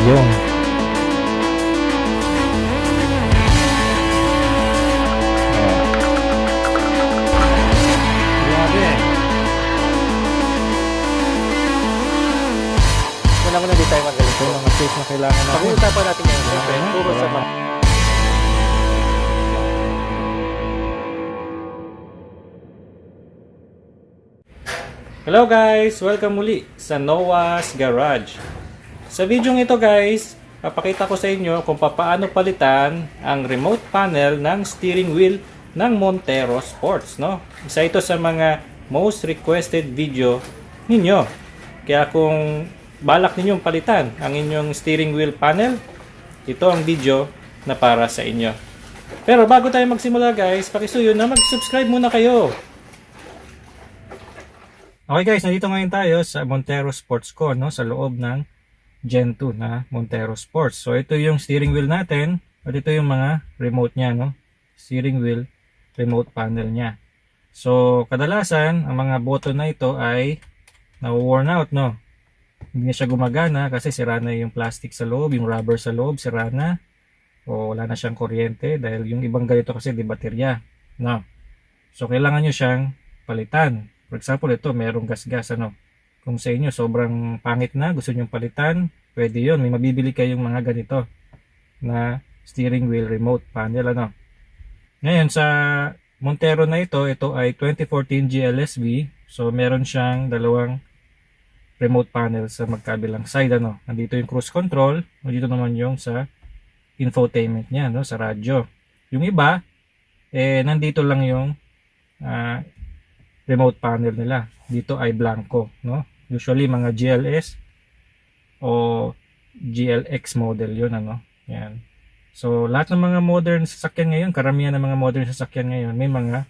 Yung. Grabe. Muna di tayo magaling. Ito mga safe na kailangan natin. Pag-uusapan natin ngayon. Siyempre, Okay. puro sa mga. Hello guys! Welcome muli sa Noah's Garage. Sa video ito guys, papakita ko sa inyo kung paano palitan ang remote panel ng steering wheel ng Montero Sports. No? Isa ito sa mga most requested video ninyo. Kaya kung balak ninyong palitan ang inyong steering wheel panel, ito ang video na para sa inyo. Pero bago tayo magsimula guys, pakisuyo na mag-subscribe muna kayo. Okay guys, nandito ngayon tayo sa Montero Sports Co, no? Sa loob ng Gen 2 na Montero Sports. So ito yung steering wheel natin at ito yung mga remote niya, no? Steering wheel remote panel niya. So kadalasan ang mga button na ito ay na-worn out, no? Hindi na siya gumagana kasi sira na yung plastic sa loob, yung rubber sa loob sira na o wala na siyang kuryente dahil yung ibang ganito kasi di baterya, no? So kailangan nyo siyang palitan. For example, ito merong gas-gas, ano. Kung sa inyo sobrang pangit na, gusto nyo palitan, pwede yun. May mabibili kayong mga ganito na steering wheel remote panel, ano. Ngayon sa Montero na ito ay 2014 GLSV. So meron siyang dalawang remote panel sa magkabilang side, ano. Nandito yung cruise control, nandito naman yung sa infotainment niya, no, sa radyo. Yung iba nandito lang yung remote panel nila. Dito ay blanco, no? Usually mga GLS o GLX model 'yon, ano. Yan. So lahat ng mga modern sasakyan ngayon, karamihan ng mga modern sasakyan ngayon may mga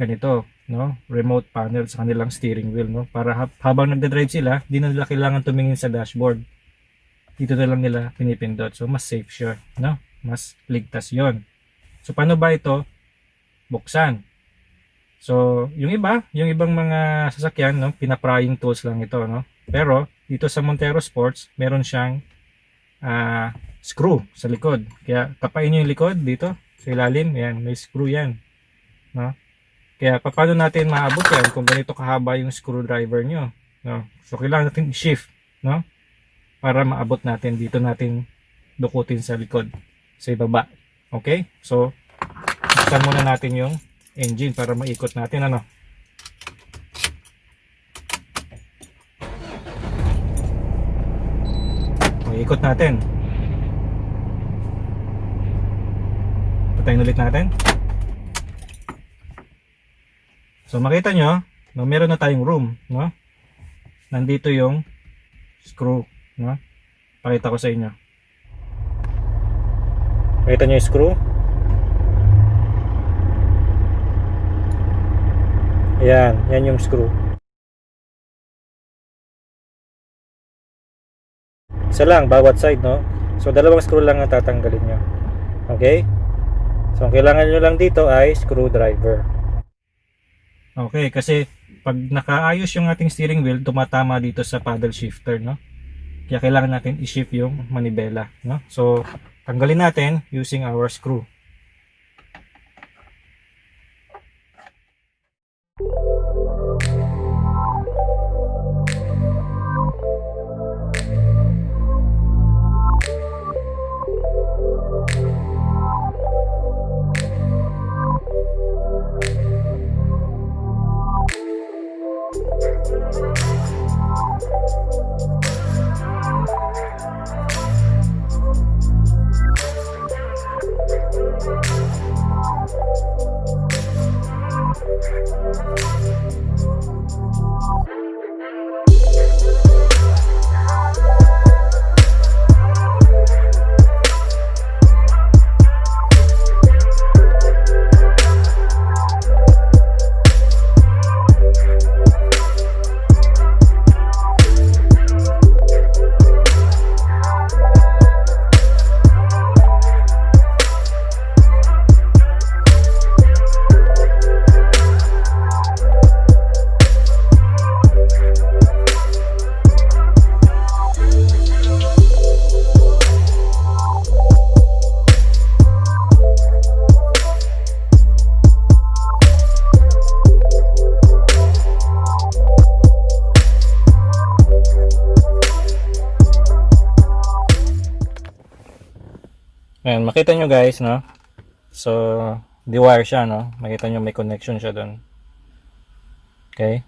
ganito, no? Remote panel sa kanilang steering wheel, no? Para habang nagde-drive sila, di na nila kailangan tumingin sa dashboard. Dito na lang nila pinipindot. So mas safe siya, no? Mas ligtas 'yon. So paano ba ito buksan? So, yung ibang mga sasakyan, no, pina-prying tools lang ito, no. Pero dito sa Montero Sports, meron siyang screw sa likod. Kaya kapain niyo yung likod dito sa ilalim, yan, may screw yan, no. Kaya paano natin maabot yan kung ganito kahaba yung screwdriver nyo, no. So, kailangan natin i-shift, no, para maabot natin. Dito natin dukutin sa likod, sa ibaba. Okay? So, buksan muna natin yung engine para maikot natin, ano. Ikot natin. Patayin ulit natin. So makita nyo, no, meron na tayong room, no. Nandito yung screw, no. Pakita ko sa inyo. Pakita nyo yung screw. Yan yung screw. Isa lang bawat side, no. So dalawang screw lang ang tatanggalin nyo. Okay? So ang kailangan nyo lang dito ay screwdriver. Okay, kasi pag nakaayos yung ating steering wheel, tumatama dito sa paddle shifter, no. Kaya kailangan natin i-shift yung manibela, no. So tanggalin natin using our screw. Ayan, makita nyo guys, no? So, di-wire siya, no? Makita nyo may connection siya doon. Okay?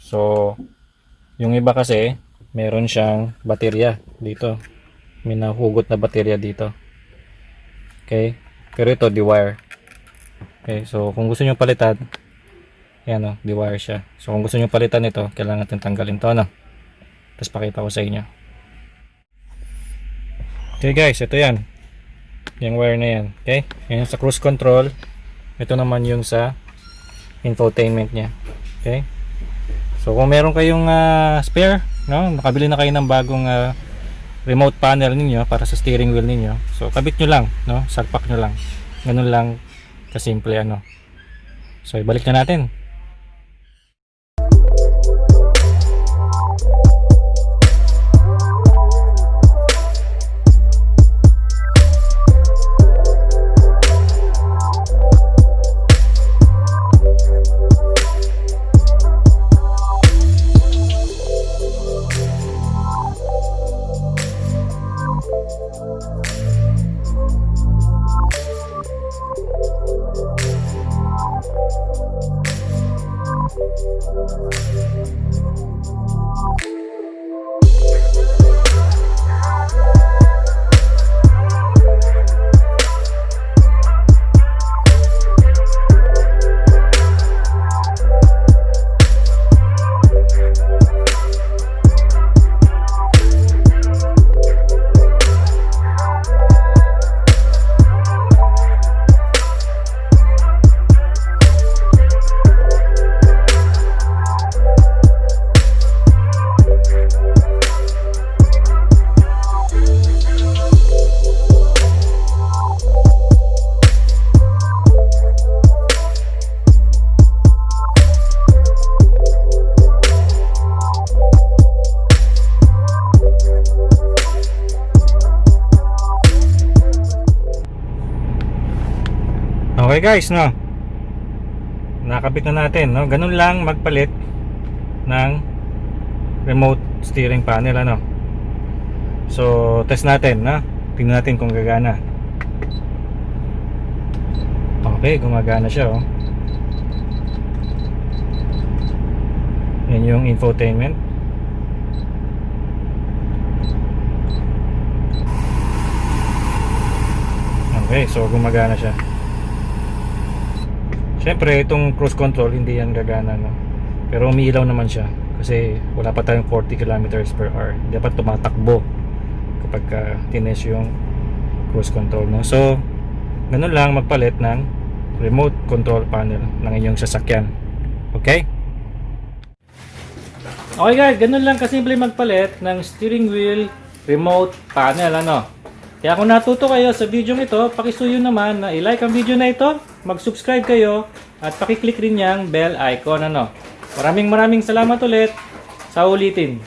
So, yung iba kasi, meron siyang baterya dito. May nahugot na baterya dito. Okay? Pero ito, di-wire. Okay, so kung gusto nyo palitan, yan o, di-wire siya. So kung gusto nyo palitan ito, kailangan natin tanggalin to, ano? Tapos pakita ko sa inyo. Okay guys, ito yan. Yung wire na yan. Okay? Yan yung sa cruise control. Ito naman yung sa infotainment niya. Okay? So kung meron kayong spare, no? Nakabili na kayo ng bagong remote panel ninyo para sa steering wheel ninyo. So kabit nyo lang, no? Salpak nyo lang. Ganun lang kasimple, ano. So ibalik na natin. Okay guys, no, nakabit na natin, no? Ganun lang magpalit ng remote steering panel, ano. So test natin, no? Tingnan natin kung gagana. Okay, gumagana siya, oh. Yan yung infotainment. Okay, so gumagana siya. Siyempre, itong cruise control, hindi yan gagana, no? Pero umiilaw naman siya. Kasi wala pa tayong 40 kilometers per hour. Dapat tumatakbo kapag tines yung cruise control, no? So, ganun lang magpalit ng remote control panel ng inyong sasakyan. Okay? Okay guys, ganun lang kasimple magpalit ng steering wheel remote panel, ano? Kaya kung natuto kayo sa video ito, pakisuyo naman na i-like ang video na ito, mag-subscribe kayo, at pakiclick rin yung bell icon, ano. Maraming salamat ulit. Sa ulitin.